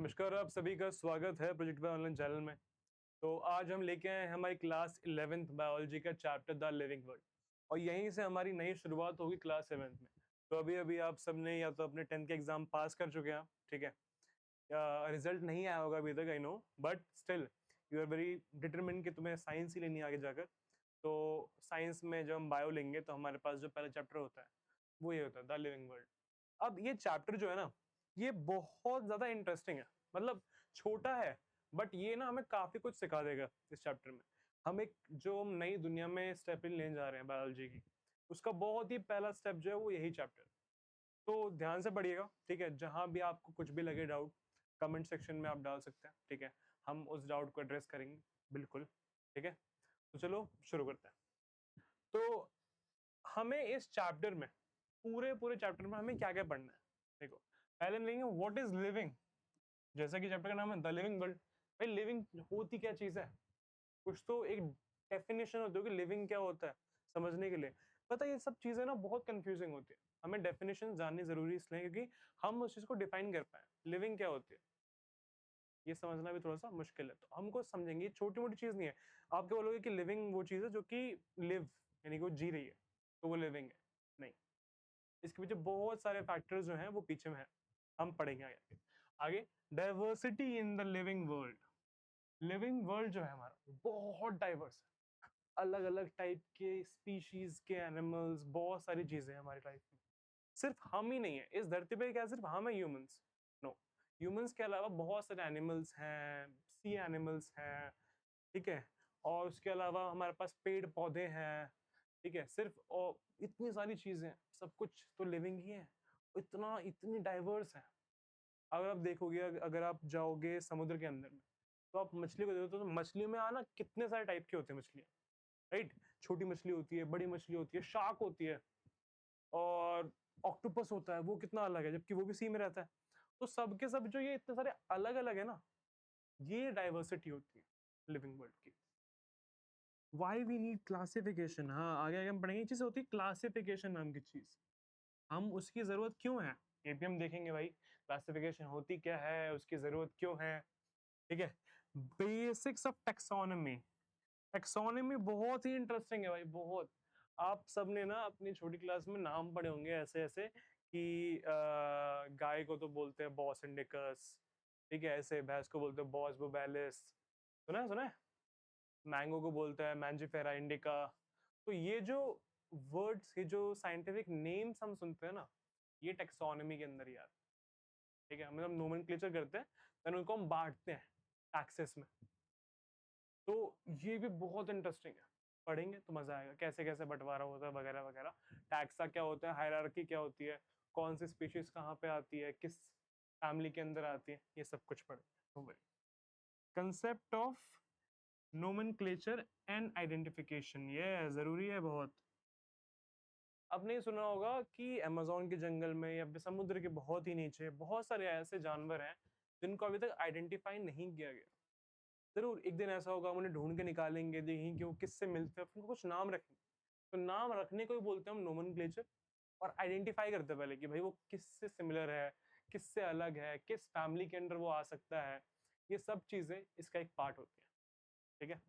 नमस्कार, आप सभी का स्वागत है प्रोजेक्ट बाय ऑनलाइन चैनल में। तो आज हम लेके आए हैं हमारी क्लास 11th बायोलॉजी का चैप्टर द लिविंग वर्ल्ड और यहीं से हमारी नई शुरुआत होगी क्लास 7th में। तो अभी अभी आप सबने या तो अपने 10th के एग्जाम पास कर चुके हैं, ठीक है, या रिजल्ट नहीं आया होगा अभी तक, I know, but still you are very determine कि तुम्हें साइंस ही लेनी है आगे जाकर। तो साइंस में जब हम बायो लेंगे तो हमारे पास जो पहला चैप्टर होता है वो ये होता है द लिविंग वर्ल्ड। अब ये चैप्टर जो है ना, ये बहुत ज्यादा इंटरेस्टिंग है। मतलब छोटा है बट ये ना हमें काफी कुछ सिखा देगा इस चैप्टर में। हम एक जो हम नई दुनिया में स्टेप लेने जा रहे हैं बायोलॉजी की, उसका बहुत ही पहला स्टेप जो है वो यही चैप्टर। तो ध्यान से पढ़िएगा, ठीक है। जहां भी आपको कुछ भी लगे डाउट, कमेंट सेक्शन में आप डाल सकते हैं, ठीक है। हम उस डाउट को एड्रेस करेंगे, बिल्कुल, ठीक है। तो चलो शुरू करते हैं। तो हमें इस चैप्टर में, पूरे पूरे चैप्टर में हमें क्या क्या पढ़ना है, देखो। पहले हम लेंगे व्हाट इज लिविंग। जैसा कि चैप्टर का नाम है द लिविंग वर्ल्ड। भाई लिविंग होती क्या चीज है, कुछ तो एक डेफिनेशन होती है कि लिविंग क्या होता है समझने के लिए। पता है ये सब चीजें ना बहुत कंफ्यूजिंग होती है, हमें डेफिनेशन जाननी जरूरी इसलिए क्योंकि हम उस चीज को डिफाइन कर पाए। लिविंग क्या होती है ये समझना भी थोड़ा सा मुश्किल है, तो हमको समझेंगे। छोटी मोटी चीज नहीं है। आप क्या बोलोगे कि लिविंग वो चीज है जो कि लिव यानी कि वो जी रही है, तो वो लिविंग है? नहीं, इसके पीछे बहुत सारे फैक्टर्स जो हैं वो पीछे में है, हम पढ़ेंगे आगे। आगे diversity in the living world. Living world जो है हमारा बहुत डाइवर्स है। अलग अलग टाइप के स्पीशीज के एनिमल्स, बहुत सारी चीजें हैं हमारी लाइफ में। सिर्फ हम ही नहीं है इस धरती पे, क्या सिर्फ हम है ह्यूमंस? नो, ह्यूमंस के अलावा बहुत सारे एनिमल्स हैं, सी एनिमल्स हैं, ठीक है। और उसके अलावा हमारे पास पेड़ पौधे हैं, ठीक है। सिर्फ और इतनी सारी चीजें, सब कुछ तो लिविंग ही है। इतना इतनी डाइवर्स है। अगर आप देखोगे, अगर आप जाओगे समुद्र के अंदर में, तो आप मछली को देखो तो मछलियों में आना कितने सारे टाइप के होते हैं मछलियां, राइट। छोटी मछली होती है, बड़ी मछली होती है, शार्क होती है, और ऑक्टोपस होता है, वो कितना अलग है जबकि वो भी सी में रहता है। तो सबके सब जो ये इतने सारे अलग अलग है ना, ये डाइवर्सिटी होती है लिविंग वर्ल्ड की। वाई वी नीड क्लासिफिकेशन, हाँ आगे आगे हम पढ़ेंगे। चीज होती है क्लासिफिकेशन नाम की चीज, हम उसकी जरूरत क्यों है ये भी हम देखेंगे। भाई क्लासिफिकेशन होती क्या है, उसकी जरूरत क्यों है, ठीक है। Basics of taxonomy. टेक्सोनॉमी बहुत ही इंटरेस्टिंग है भाई, बहुत। आप सबने ना अपनी छोटी क्लास में नाम पढ़े होंगे ऐसे ऐसे कि गाय को तो बोलते हैं बॉस इंडिकस, ठीक है। ऐसे भैंस को बोलते हैं बॉस बुबैलिस, सुना है। मैंगो को बोलते हैं मैंजिफेरा इंडिका। तो ये जो वर्ड्स, ये जो साइंटिफिक नेम्स हम सुनते हैं ना, ये टेक्सोनॉमी के अंदर ही आते हैं, ठीक है। मतलब नोमेनक्लेचर करते हैं, देन उनको हम बांटते हैं एक्सेस में। तो ये भी बहुत इंटरेस्टिंग है, पढ़ेंगे तो मजा आएगा कैसे कैसे बंटवारा होता है वगैरह वगैरह। टैक्सा क्या होता है, हायरार्की क्या होती है, कौन सी स्पीशीज कहाँ पे आती है, किस फैमिली के अंदर आती है, ये सब कुछ पढ़ेंगे। Concept of nomenclature and identification, ये जरूरी है बहुत। आपने सुना होगा कि अमेज़न के जंगल में या फिर समुद्र के बहुत ही नीचे बहुत सारे ऐसे जानवर हैं जिनको अभी तक आइडेंटिफाई नहीं किया गया। जरूर एक दिन ऐसा होगा, हम उन्हें ढूंढ के निकालेंगे, देखेंगे कि वो किससे मिलते हैं, फिर उनको कुछ नाम रखेंगे। तो नाम रखने को ही बोलते हैं हम नोमेनक्लेचर। और आइडेंटिफाई करते हैं पहले कि भाई वो किससे सिमिलर है, किससे अलग है, किस फैमिली के अंदर वो आ सकता है। ये सब चीजें इसका एक पार्ट होती है, ठीक है।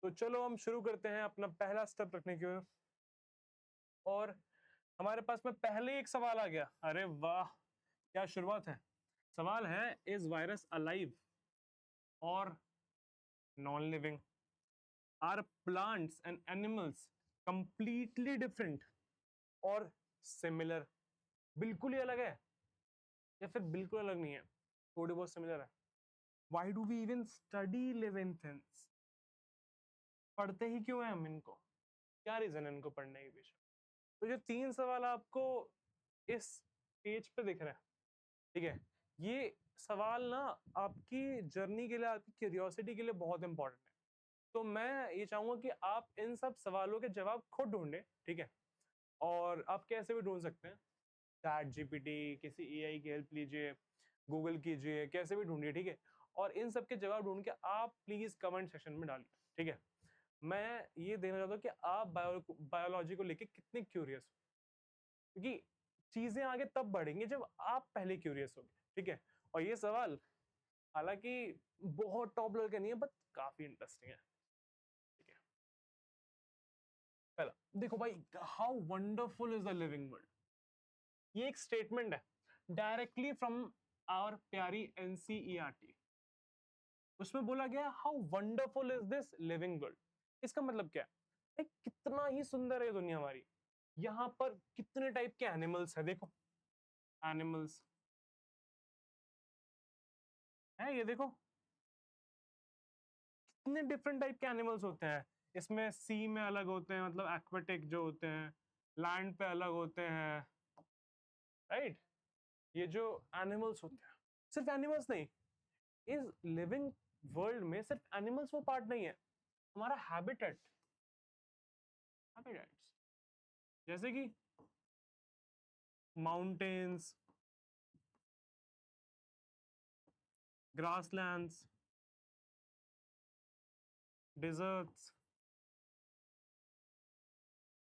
तो चलो हम शुरू करते हैं अपना पहला स्टेप रखने की ओर। और हमारे पास में पहले ही एक सवाल आ गया, अरे वाह क्या शुरुआत है। सवाल है, इज वायरस अलाइव और non living? Are plants and animals completely different और सिमिलर? बिल्कुल ही अलग है या फिर बिल्कुल अलग नहीं है, थोड़ी बहुत सिमिलर है? Why do we even study living things? पढ़ते ही क्यों है हम इनको, क्या रीजन है इनको पढ़ने के पीछे? तो जो तीन सवाल आपको इस पेज पे दिख रहे हैं, ठीक है, ये सवाल ना आपकी जर्नी के लिए, आपकी क्यूरियोसिटी के लिए बहुत इंपॉर्टेंट है। तो मैं ये चाहूंगा कि आप इन सब सवालों के जवाब खुद ढूंढें, ठीक है। और आप कैसे भी ढूंढ सकते हैं, चैट जीपीटी, किसी एआई की हेल्प लीजिए, गूगल कीजिए, कैसे भी ढूंढिए, ठीक है। और इन सब के जवाब ढूंढ के आप प्लीज कमेंट सेक्शन में डालिए, ठीक है। मैं ये देखना चाहता हूँ कि आप बायोलॉजी को लेके कितने क्यूरियस हो, क्योंकि चीजें आगे तब बढ़ेंगी जब आप पहले क्यूरियस होंगे, ठीक है। और ये सवाल हालांकि बहुत टॉप लेवल का नहीं है, बट काफी इंटरेस्टिंग है। ठीक है, पहला देखो भाई, how wonderful is the living world. ये एक स्टेटमेंट है डायरेक्टली फ्रॉम आवर प्यारी एनसीईआरटी। उसमें बोला गया how wonderful is this living world. इसका मतलब क्या है भाई, कितना ही सुंदर है दुनिया हमारी। यहाँ पर कितने टाइप के एनिमल्स है, देखो एनिमल्स है, ये देखो कितने डिफरेंट टाइप के एनिमल्स होते हैं इसमें। सी में अलग होते हैं, मतलब एक्वेटिक जो होते हैं, लैंड पे अलग होते हैं, राइट। ये जो एनिमल्स होते हैं, सिर्फ एनिमल्स नहीं, इस लिविंग वर्ल्ड में सिर्फ एनिमल्स वो पार्ट नहीं है, हमारा हैबिटेट, हैबिटेट्स जैसे कि mountains, grasslands, deserts,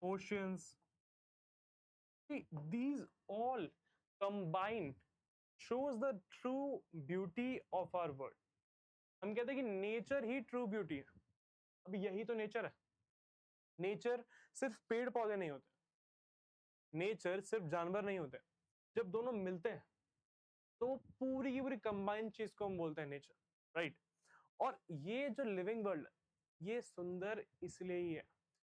oceans. See, these all combined shows the true beauty of our world. हम कहते हैं कि नेचर ही ट्रू ब्यूटी है। अब यही तो नेचर है। नेचर सिर्फ पेड़ पौधे नहीं होते, नेचर सिर्फ जानवर नहीं होते। जब दोनों मिलते हैं तो पूरी की पूरी कंबाइंड चीज को हम बोलते हैं नेचर, राइट। और ये जो लिविंग वर्ल्ड है, ये सुंदर इसलिए ही है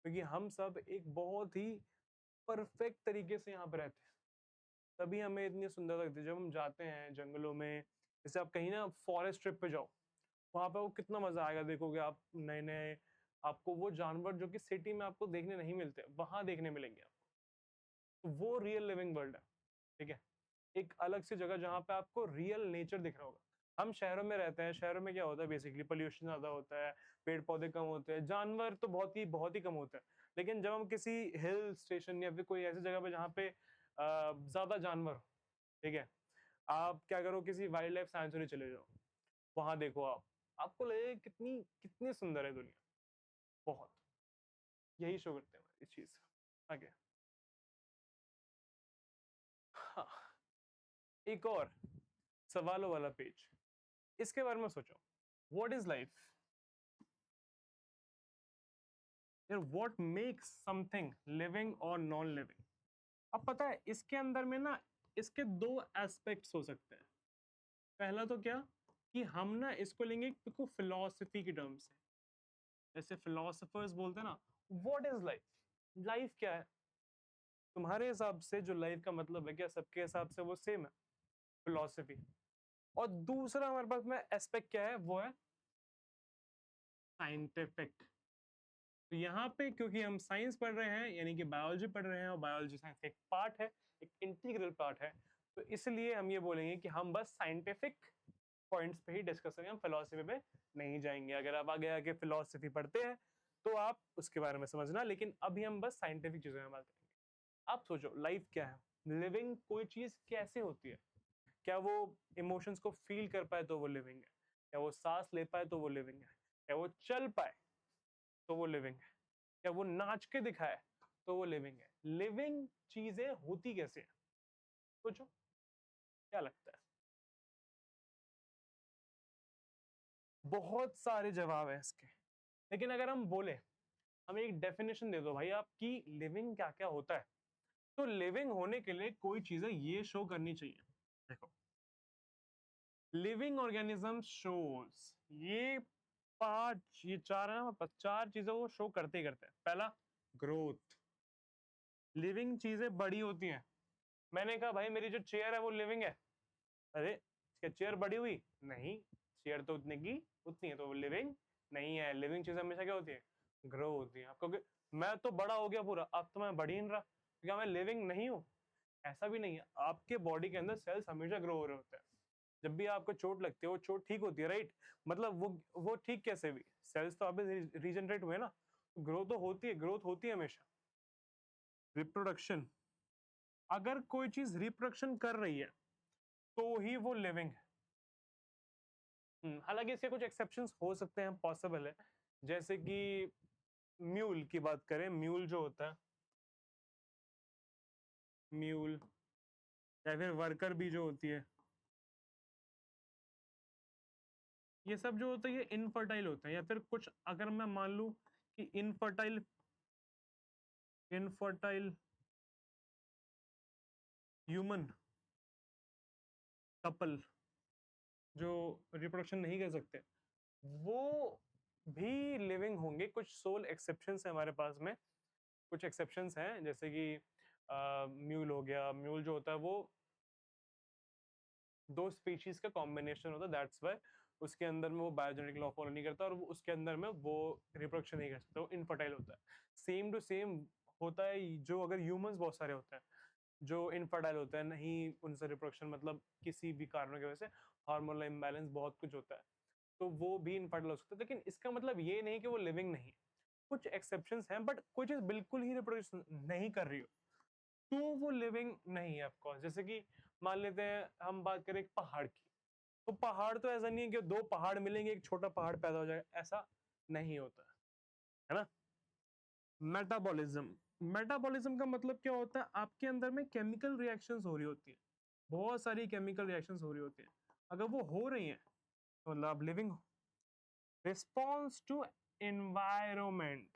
क्योंकि हम सब एक बहुत ही परफेक्ट तरीके से यहाँ पे रहते हैं, तभी हमें इतनी सुंदर लगती है। जब हम जाते हैं जंगलों में, जैसे आप कहीं ना फॉरेस्ट ट्रिप पे जाओ, वहां पे वो कितना मजा आएगा, देखोगे आप नए नए, आपको वो जानवर जो कि सिटी में आपको देखने नहीं मिलते वहां देखने मिलेंगे आपको। तो वो रियल लिविंग वर्ल्ड है, ठीक है। एक अलग सी जगह जहाँ पे आपको रियल नेचर दिख रहा होगा। हम शहरों में रहते हैं, शहरों में क्या होता है, बेसिकली पोल्यूशन ज्यादा होता है, पेड़ पौधे कम होते हैं, जानवर तो बहुत ही कम होते हैं। लेकिन जब हम किसी हिल स्टेशन या फिर कोई ऐसी जगह पे जहाँ पे ज्यादा जानवर हो, ठीक है, आप क्या करो, किसी वाइल्ड लाइफ सेंचुरी चले जाओ, वहां देखो आप, आपको लगेगा कितनी कितनी सुंदर है दुनिया। बहुत, यही शो करते हैं इस चीज। आगे, हाँ, एक और सवालों वाला पेज, इसके बारे में सोचो। व्हाट इज लाइफ, यार व्हाट मेक्स समथिंग लिविंग और नॉन लिविंग। अब पता है इसके अंदर में ना, इसके दो एस्पेक्ट्स हो सकते हैं। पहला तो क्या, कि हम ना इसको लेंगे बिल्कुल फिलोसफी की टर्म से, जैसे फिलोसफर्स बोलते हैं ना, व्हाट इज लाइफ, लाइफ क्या है। तुम्हारे हिसाब से जो लाइफ का मतलब है, क्या सबके हिसाब से वो सेम है, फिलोसफी। और दूसरा हमारे पास में एस्पेक्ट क्या है, वो है साइंटिफिक। तो यहाँ पे क्योंकि हम साइंस पढ़ रहे हैं, यानी कि बायोलॉजी पढ़ रहे हैं, और बायोलॉजी साइंस का एक पार्ट है, एक इंटीग्रल पार्ट है, तो इसलिए हम ये बोलेंगे कि हम बस साइंटिफिक पॉइंट्स पे ही डिस्कस करेंगे, हम फिलोसफी पे नहीं जाएंगे। अगर आप आगे आके फिलोसफी पढ़ते हैं तो आप उसके बारे में समझना, लेकिन अभी हम बस साइंटिफिक चीजों में बात करेंगे। आप सोचो लाइफ क्या है, लिविंग कोई चीज कैसे होती है। क्या वो इमोशंस को फील कर पाए तो वो लिविंग है, क्या वो सांस ले पाए तो वो लिविंग है, क्या वो चल पाए तो वो लिविंग है, क्या वो नाच के दिखाए तो वो लिविंग है। लिविंग चीजें होती कैसे हैं, सोचो क्या लगता है। बहुत सारे जवाब है इसके, लेकिन अगर हम बोले, हमें एक डेफिनेशन दे दो भाई आपकी, लिविंग क्या क्या होता है, तो लिविंग होने के लिए कोई चीजें ये शो करनी चाहिए। देखो, लिविंग ऑर्गेनिज्म शोज, ये पांच, ये चार है ना, चार चीजें वो शो करते ही करते हैं। पहला, ग्रोथ, लिविंग चीजें बड़ी होती हैं। मैंने कहा भाई मेरी जो चेयर है वो लिविंग है, अरे क्या चेयर बड़ी हुई, नहीं, चेयर तो उतने की उतनी है, तो वो लिविंग नहीं है। लिविंग चीज हमेशा क्या होती है, ग्रो होती है। आपको मैं तो बड़ा हो गया पूरा, अब तो मैं बढ़ ही नहीं रहा, क्या मैं लिविंग नहीं हूँ, ऐसा भी नहीं है। आपके बॉडी के अंदर सेल्स हमेशा ग्रो हो रहे होते हैं। जब भी आपको चोट लगती है वो चोट ठीक होती है, राइट, मतलब वो ठीक कैसे भी, सेल्स तो आप रीजनरेट हुए ना, ग्रो तो होती है, ग्रोथ होती है हमेशा। रिप्रोडक्शन, अगर कोई चीज रिप्रोडक्शन कर रही है तो ही वो लिविंग है। हालांकि इसके कुछ एक्सेप्शंस हो सकते हैं, पॉसिबल है, जैसे कि म्यूल की बात करें, म्यूल जो होता है, म्यूल, या फिर वर्कर भी जो होती है, ये सब जो होता है ये इनफर्टाइल होते हैं, या फिर कुछ अगर मैं मान लूं कि इनफर्टाइल इनफर्टाइल ह्यूमन कपल जो रिप्रोडक्शन नहीं कर सकते, वो भी लिविंग होंगे। कुछ सोल एक्सेप्शंस है हमारे पास में, कुछ एक्सेप्शंस हैं, जैसे कि म्यूल हो गया। म्यूल जो होता है वो दो स्पीशीज का कॉम्बिनेशन होता है, दैट्स वाई उसके अंदर में वो बायोजेनेटिक लॉ फॉलो नहीं करता और वो उसके अंदर में वो रिप्रोडक्शन नहीं कर सकता, वो इनफर्टाइल होता है। सेम टू सेम होता है जो अगर ह्यूमंस बहुत सारे होते हैं जो इनफर्टाइल होते हैं, नहीं उनसे रिप्रोडक्शन मतलब किसी भी कारणों की वजह से हार्मोनल इम्बैलेंस बहुत कुछ होता है, तो वो भी इनफर्टाइल हो सकता है। लेकिन इसका मतलब ये नहीं कि वो लिविंग नहीं है, कुछ एक्सेप्शंस हैं, बट कोई चीज बिल्कुल ही रिप्रोड्यूस नहीं कर रही हो तो वो लिविंग नहीं है ऑफकोर्स। जैसे कि मान लेते हैं हम बात करें एक पहाड़ की, तो पहाड़ तो ऐसा नहीं है कि दो पहाड़ मिलेंगे एक छोटा पहाड़ पैदा हो जाएगा, ऐसा नहीं होता है ना। मेटाबॉलिज्म, मेटाबॉलिज्म का मतलब क्या होता है, आपके अंदर में केमिकल रिएक्शंस हो रही होती है, बहुत सारी केमिकल रिएक्शंस हो रही होती है, अगर वो हो रही हैं तो मतलब आप लिविंग हो। रिस्पॉन्स टू एनवायरमेंट,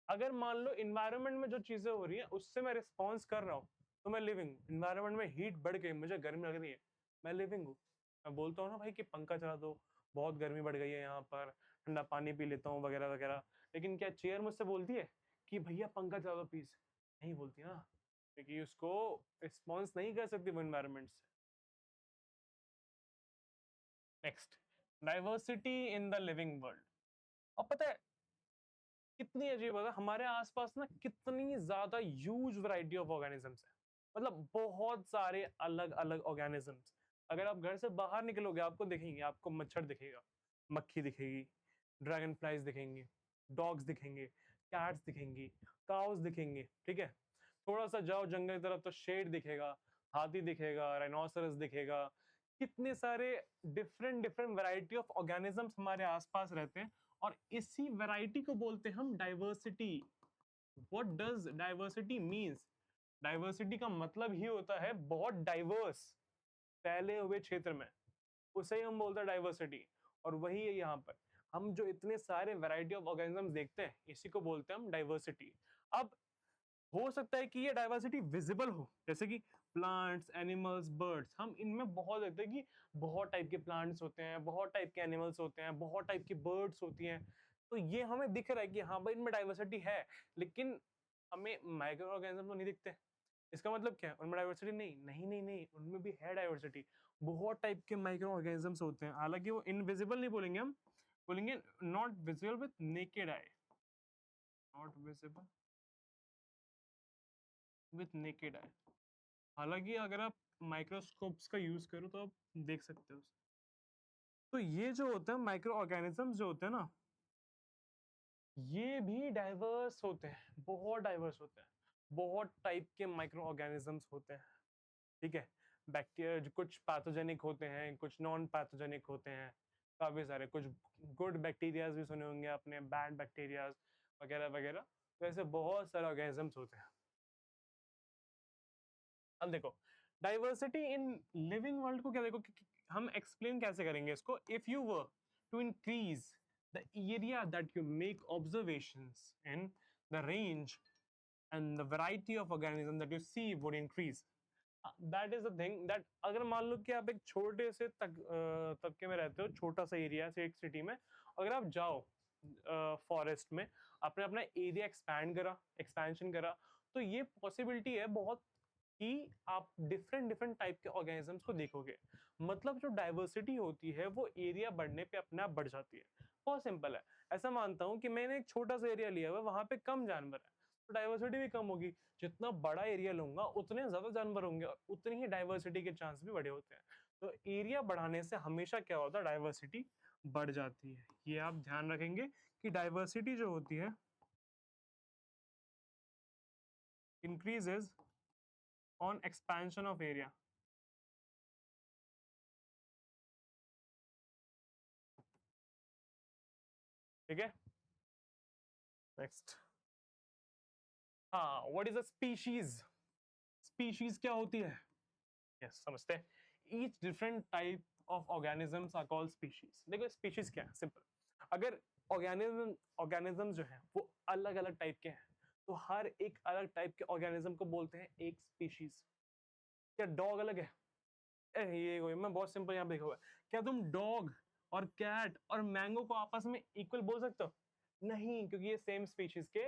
अगर मान लो इन्वायरमेंट में जो चीजें हो रही हैं उससे मैं रिस्पॉन्स कर रहा हूँ तो मैं लिविंग हूँ। इन्वायरमेंट में हीट बढ़ गई, मुझे गर्मी लग रही है, मैं लिविंग हूँ। मैं बोलता हूँ ना भाई कि पंखा चला दो, बहुत गर्मी बढ़ गई है यहाँ पर, ठंडा पानी पी लेता हूँ वगैरह वगैरह, लेकिन क्या चेयर मुझसे बोलती है कि भैया पंखा चला दो प्लीज? नहीं बोलती ना, क्योंकि उसको रिस्पॉन्स नहीं कर सकती वो इन्वायरमेंट से। Next, diversity in the living world. अब पता है कितनी अजीब होगा हमारे आसपास ना, कितनी ज्यादा ह्यूज वैरायटी ऑफ ऑर्गेनिजम्स है, मतलब बहुत सारे अलग अलग ऑर्गेनिजम्स। अगर आप घर से बाहर निकलोगे आपको दिखेंगे, आपको मच्छर दिखेगा, मक्खी दिखेगी, ड्रैगन फ्लाइज दिखेंगे, डॉग्स दिखेंगे, कैट्स दिखेंगी, काउस दिखेंगे, ठीक है। थोड़ा सा जाओ जंगल की तरफ तो शेर दिखेगा, हाथी दिखेगा, राइनोसरस दिखेगा, कितने सारे different different variety of organisms हमारे आसपास रहते हैं, और इसी वैरायटी को बोलते हैं हम diversity. What does diversity means? Diversity का मतलब ही होता है बहुत डाइवर्स, फैले हुए क्षेत्र में, उसे ही हम बोलते हैं डाइवर्सिटी। और वही है यहाँ पर, हम जो इतने सारे वैरायटी ऑफ ऑर्गेनिजम्स देखते हैं इसी को बोलते हैं हम डाइवर्सिटी। अब हो सकता है कि ये डाइवर्सिटी विजिबल हो, जैसे कि प्लांट्स, एनिमल्स, बर्ड्स, हम इनमें बहुत देखते हैं कि बहुत टाइप के प्लांट्स होते हैं, बहुत टाइप के एनिमल्स होते हैं, बहुत टाइप की बर्ड्स होती हैं, तो ये हमें दिख रहा है कि हाँ भाई इनमें डाइवर्सिटी है, लेकिन हमें माइक्रो ऑर्गेनिज्म तो नहीं दिखते। इसका मतलब क्या है, उनमें डाइवर्सिटी नहीं? नहीं नहीं नहीं, उनमें भी है डाइवर्सिटी। बहुत टाइप के माइक्रो ऑर्गेनिजम्स होते हैं, हालांकि वो इनविजिबल नहीं बोलेंगे हम, बोलेंगे not visible with naked eye, not visible with naked eye. हालांकि अगर आप माइक्रोस्कोप्स का यूज करो तो आप देख सकते हो। तो ये जो होते हैं माइक्रो ऑर्गेनिजम्स जो होते हैं ना, ये भी डाइवर्स होते हैं, बहुत डाइवर्स होते हैं, बहुत टाइप के माइक्रो ऑर्गेनिजम्स होते हैं, ठीक है। बैक्टीरिया कुछ पैथोजेनिक होते हैं, कुछ नॉन पैथोजेनिक होते हैं, काफी सारे, कुछ गुड बैक्टीरियाज भी सुने होंगे आपने, बैड बैक्टीरियाज वगैरह वगैरह, तो ऐसे बहुत सारे ऑर्गेनिजम्स होते हैं। अब देखो डाइवर्सिटी इन लिविंग वर्ल्ड को क्या, देखो हम एक्सप्लेन कैसे करेंगे इसको। If you were to increase the area that you make observations in, the range and the variety of organism that you see would increase. That is the thing that अगर मान लो कि आप एक छोटे से तबके में रहते हो, छोटा सा एरिया से एक सिटी में, अगर आप जाओ फॉरेस्ट में, आपने अपना एरिया एक्सपैंड करा, एक्सपेंशन करा, तो ये पॉसिबिलिटी है बहुत कि आप डिफरेंट डिफरेंट टाइप के ऑर्गेनिजम्स को देखोगे। मतलब जो डाइवर्सिटी होती है वो एरिया बढ़ने पे अपने आप बढ़ जाती है। बहुत सिंपल है, ऐसा मानता हूं कि मैंने एक छोटा सा एरिया लिया हुआ है, वहां पे कम जानवर है, तो डाइवर्सिटी भी कम होगी। जितना बड़ा एरिया लूंगा उतने ज्यादा जानवर होंगे और उतनी ही डाइवर्सिटी के चांस भी बड़े होते हैं। तो एरिया बढ़ाने से हमेशा क्या होता है, डाइवर्सिटी बढ़ जाती है। ये आप ध्यान रखेंगे कि डाइवर्सिटी जो होती है increases on expansion of area, ठीक है। नेक्स्ट, हाँ, what is a species? Species क्या होती है? यस, समझते हैं। Each different type of organisms are called species. देखो स्पीशीज क्या है, सिंपल। अगर ऑर्गेनिज्म जो है वो अलग अलग टाइप के हैं, तो हर एक अलग टाइप के ऑर्गेनिज्म को बोलते हैं एक स्पीशीज। क्या डॉग अलग है? ये कोई, मैं बहुत सिंपल यहाँ पे लिखा हुआ है, क्या तुम डॉग और कैट और मैंगो को आपस में इक्वल बोल सकते हो? नहीं, क्योंकि ये सेम स्पीशीज के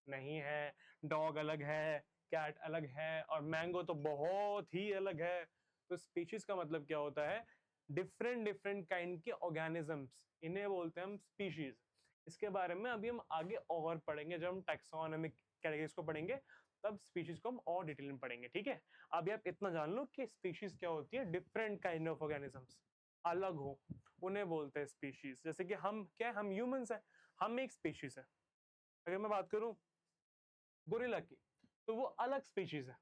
नहीं है। डॉग अलग है, कैट अलग है, और मैंगो तो बहुत ही अलग है। तो स्पीशीज का मतलब क्या होता है? डिफरेंट डिफरेंट काइंड के ऑर्गेनिजम्स, इन्हें बोलते हैं हम स्पीशीज। इसके बारे में अभी हम आगे और पढ़ेंगे, जब हम टैक्सोनॉमिक कैटेगरीज को पढ़ेंगे तब स्पीशीज को हम और डिटेल में पढ़ेंगे, ठीक है। अभी आप इतना जान लो कि स्पीशीज क्या होती है, डिफरेंट काइंड ऑफ ऑर्गेनिजम्स, अलग हो, उन्हें बोलते हैं स्पीशीज। जैसे कि हम क्या है, हम ह्यूमंस हैं, हम एक स्पीशीज है। अगर मैं बात करूं गोरिल्ला की, तो वो अलग स्पीशीज है,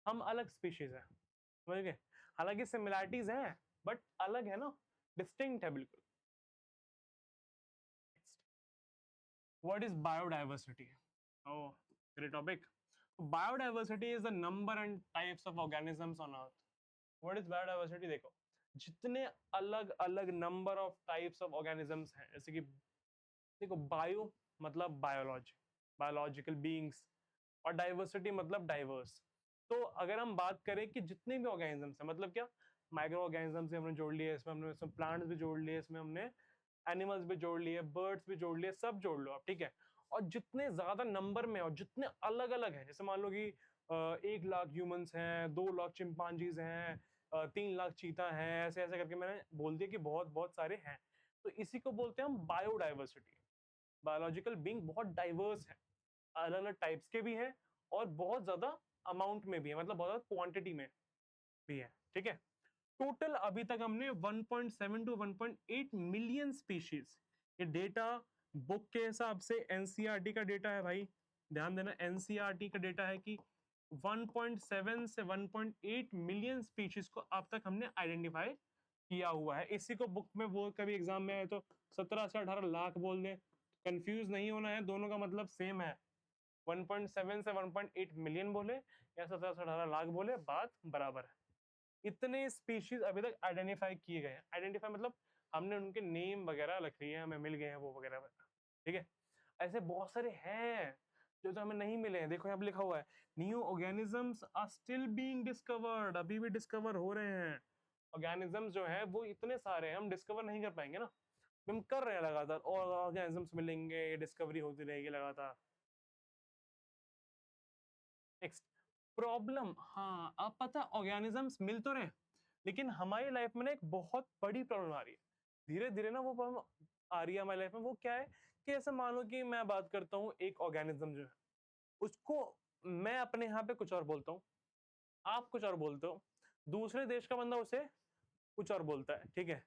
हम अलग स्पीशीज है, समझ गए। हालांकि सिमिलैरिटीज हैं बट अलग है ना, डिस्टिंक्ट है बिल्कुल। What is biodiversity? Oh, great topic. Biodiversity is the number and types of organisms on earth. What is biodiversity? देखो, जितने अलग अलग number of types of organisms हैं, जैसे कि देखो, बायो मतलब बायोलॉजी, बायोलॉजिकल बीइंग्स, और डाइवर्सिटी मतलब डाइवर्स। तो अगर हम बात करें कि जितने भी ऑर्गेनिजम्स हैं, मतलब क्या, माइक्रो ऑर्गेनिजम्स से हमने जोड़ लिए, इसमें हमने प्लांट्स भी जोड़ लिए, इसमें हमने एनिमल्स भी जोड़ लिए, बर्ड्स भी जोड़ लिए, सब जोड़ लो आप, ठीक है। और जितने ज्यादा नंबर में और जितने अलग अलग हैं, जैसे मान लो कि 1 लाख ह्यूमंस हैं, 2 लाख चिंपांजीज हैं, 3 लाख चीता हैं, ऐसे ऐसे करके मैंने बोल दिया कि बहुत बहुत सारे हैं। तो इसी को बोलते हैं हम बायोडाइवर्सिटी। बायोलॉजिकल बीइंग बहुत डाइवर्स है, अलग अलग टाइप्स के भी हैं, और बहुत ज्यादा अमाउंट में भी है, मतलब बहुत ज्यादा क्वांटिटी में भी है, ठीक है। टोटल अभी तक हमने 1.7 टू 1.8 मिलियन स्पीशीज, ये डेटा बुक के हिसाब से एनसीईआरटी का डेटा है भाई, ध्यान देना, एनसीईआरटी का डेटा है कि 1.7 से 1.8 मिलियन स्पीशीज को अब तक हमने आइडेंटिफाई किया हुआ है। इसी को बुक में वो कभी एग्जाम में आए तो 17 से 18 लाख बोल दे, कंफ्यूज नहीं होना है, दोनों का मतलब सेम है। 1.7 से 1.8 मिलियन बोले या 17 से 18 लाख बोले, बात बराबर है। इतने स्पीशीज अभी तक आइडेंटिफाई किए गए हैं। आइडेंटिफाई मतलब हमने उनके नेम वगैरह रख लिए हैं, हमें मिल गए हैं वो वगैरह वगैरह, ठीक है। ऐसे बहुत सारे हैं जो तो हमें नहीं मिले हैं। देखो यहाँ पे लिखा हुआ है, new organisms are still being discovered, अभी भी डिस्कवर हो रहे हैं। ऑर्गेनिजम्स जो है वो इतने सारे हैं, हम डिस्कवर नहीं कर पाएंगे ना, हम कर रहे हैं लगातार, और ऑर्गेनिजम्स मिलेंगे, डिस्कवरी होती रहेगी लगातार। नेक्स्ट प्रॉब्लम, हाँ अब पता, ऑर्गेनिजम्स मिल तो रहे, लेकिन हमारी लाइफ में ना एक बहुत बड़ी प्रॉब्लम आ रही है, धीरे धीरे ना वो प्रॉब्लम आ रही है हमारी लाइफ में। वो क्या है कि ऐसा मान लो कि मैं बात करता हूँ एक ऑर्गेनिज्म जो है, उसको मैं अपने यहाँ पे कुछ और बोलता हूँ, आप कुछ और बोलते हो, दूसरे देश का बंदा उसे कुछ और बोलता है, ठीक है।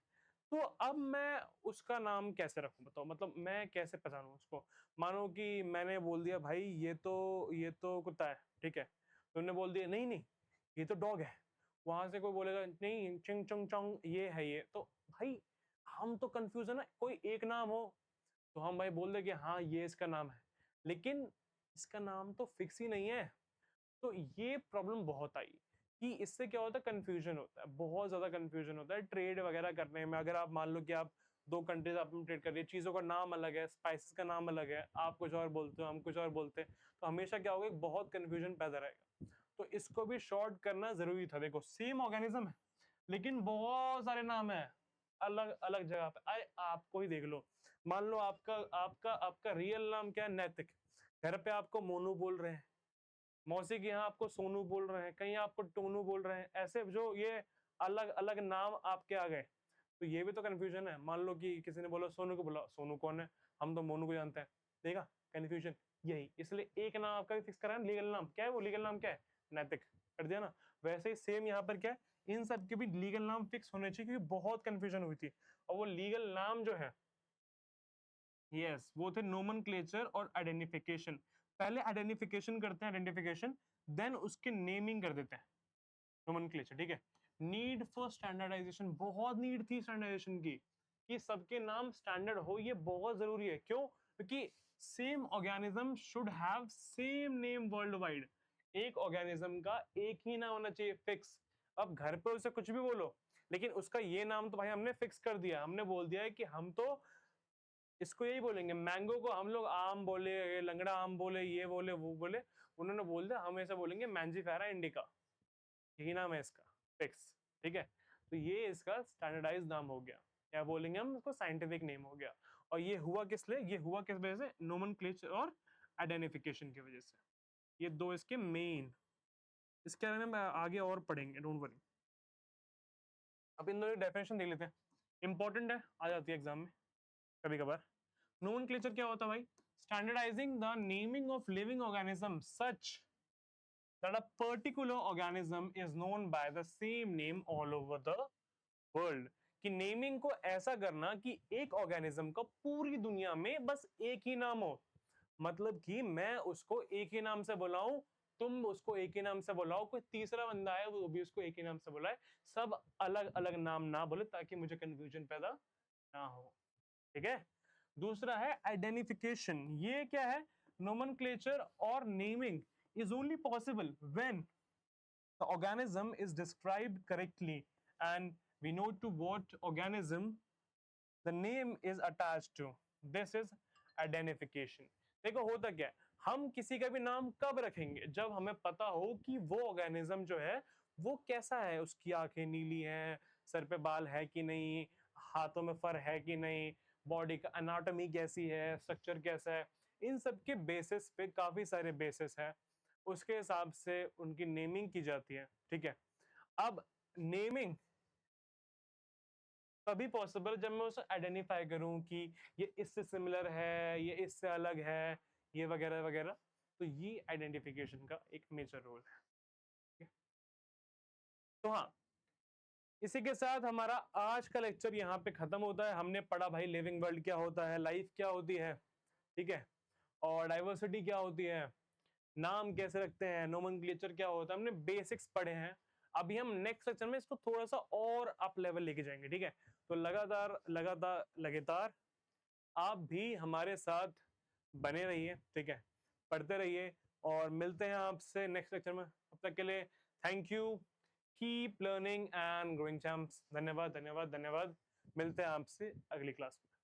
तो अब मैं उसका नाम कैसे रखूं बताओ, मतलब मैं कैसे पहचानूं उसको? मानो कि मैंने बोल दिया भाई ये तो कुत्ता है, ठीक है, तो उन्होंने बोल दिया नहीं नहीं ये तो डॉग है, वहां से कोई बोलेगा नहीं चिंग चंग चंग ये है ये, तो भाई हम तो कंफ्यूज है ना, कोई एक नाम हो तो हम भाई बोल दे कि हाँ ये इसका नाम है, लेकिन इसका नाम तो फिक्स ही नहीं है। तो ये प्रॉब्लम बहुत आई कि इससे क्या होता है, कंफ्यूजन होता है, बहुत ज्यादा कंफ्यूजन होता है ट्रेड वगैरह करने में। अगर आप मान लो कि आप दो कंट्रीज आप ट्रेड कर रही है, चीजों का नाम अलग है, स्पाइसेस का नाम अलग है, आप कुछ और बोलते हो हम कुछ और बोलते हैं, तो हमेशा क्या होगा, बहुत कंफ्यूजन पैदा रहेगा। तो इसको भी शॉर्ट करना जरूरी था। देखो सेम ऑर्गेनिज्म है लेकिन बहुत सारे नाम है अलग अलग जगह पे। आए आपको ही देख लो, मान लो आपका आपका आपका रियल नाम क्या है, नैतिक, घर पे आपको मोनू बोल रहे हैं, मौसी के यहाँ आपको सोनू बोल रहे हैं, कहीं आपको टोनू बोल रहे हैं, ऐसे जो ये अलग अलग नाम आपके आ गए, तो ये भी तो कंफ्यूजन है। मान लो कि किसी ने बोला सोनू को, बोला सोनू कौन है, हम तो मोनू को जानते हैं, देखा कंफ्यूजन यही। इसलिए एक नाम आपका भी फिक्स करा है, लीगल नाम क्या है, वो लीगल नाम क्या है, नैतिक, कर दिया ना। वैसे ही सेम यहाँ पर क्या है, इन सब के भी लीगल नाम फिक्स होने चाहिए, क्योंकि बहुत कंफ्यूजन हुई थी। और वो लीगल नाम जो है, यस वो थे नोमेनक्लेचर और आइडेंटिफिकेशन। पहले आइडेंटिफिकेशन करते हैं, आइडेंटिफिकेशन, देन उसके नेमिंग कर देते हैं, नोमेनक्लेचर, ठीक है। नीड फॉर स्टैंडर्डाइजेशन, बहुत नीड थी स्टैंडर्डाइजेशन की, कि सबके नाम स्टैंडर्ड हो, ये बहुत जरूरी है। क्यों? क्योंकि same organism should have same name world wide, एक ऑर्गेनिज्म का एक ही नाम होना चाहिए फिक्स। अब घर पे उसे कुछ भी बोलो, लेकिन उसका ये नाम तो भाई हमने फिक्स कर दिया, हमने बोल दिया है कि हम तो इसको यही बोलेंगे। मैंगो को हम लोग आम बोले, लंगड़ा आम बोले, ये बोले, वो बोले, उन्होंने बोल दिया हम ऐसा बोलेंगे मैंजीफेरा इंडिका, यही नाम है इसका फिक्स। ठीक है, तो ये इसका स्टैंडर्डाइज नाम हो गया, क्या बोलेंगे हम इसको, साइंटिफिक नेम हो गया। और ये हुआ किस लिए, ये हुआ किस वजह से, नोमेनक्लेचर और आइडेंटिफिकेशन की वजह से। ये दो इसके मेन, इसके बारे में आगे और पढ़ेंगे, डोंट वरी। अब इन दोनों डेफिनेशन देख लेते हैं, इंपॉर्टेंट है, आ जाती है एग्जाम में कभी कभार। नोमेनक्लेचर क्या होता है भाई, standardising the naming of living organism such that a particular organism is known by the same name all over the world। कि नेमिंग को ऐसा करना कि एक ऑर्गेनिज्म का पूरी दुनिया में बस एक ही नाम हो, मतलब कि मैं उसको एक ही नाम से बुलाऊं, तुम उसको एक ही नाम से बुलाओ, कोई तीसरा बंदा है वो भी उसको एक ही नाम से बुलाए, सब अलग अलग नाम ना बोले ताकि मुझे कंफ्यूजन पैदा ना हो। ठीक है, दूसरा है आइडेंटिफिकेशन। ये क्या है, नोमेनक्लेचर और naming is only possible when the organism is described correctly and we know to what organism the name is attached to। this is identification। देखो होता क्या है, हम किसी का भी नाम कब रखेंगे, जब हमें पता हो कि वो ऑर्गेनिज्म जो है वो कैसा है, उसकी आंखें नीली हैं, सर पे बाल है कि नहीं, हाथों में फर है कि नहीं, बॉडी का एनाटॉमी कैसी है, स्ट्रक्चर कैसा है, इन सब के बेसिस पे काफी सारे बेसिस है, उसके हिसाब से उनकी नेमिंग की जाती है। ठीक है, अब नेमिंग तभी पॉसिबल जब मैं उसे आइडेंटिफाई करूं कि ये इससे सिमिलर है, ये इससे अलग है, ये वगैरह वगैरह। तो ये आइडेंटिफिकेशन का एक मेजर रोल है। ठीक है? तो हाँ, इसी के साथ हमारा आज का लेक्चर यहाँ पे खत्म होता है। हमने पढ़ा भाई लिविंग वर्ल्ड क्या होता है, लाइफ क्या होती है, ठीक है, और डाइवर्सिटी क्या होती है, नाम कैसे रखते हैं, नोमेनक्लेचर क्या होता है, हमने बेसिक्स पढ़े हैं। अभी हम नेक्स्ट सेक्शन में इसको थोड़ा सा और अप लेवल लेके जाएंगे। ठीक है, तो लगातार लगातार लगातार आप भी हमारे साथ बने रहिए, ठीक है, पढ़ते रहिए, और मिलते हैं आपसे नेक्स्ट लेक्चर में। अब तक के लिए thank you, keep learning and growing champs. धन्यवाद धन्यवाद धन्यवाद, मिलते हैं आपसे अगली क्लास में।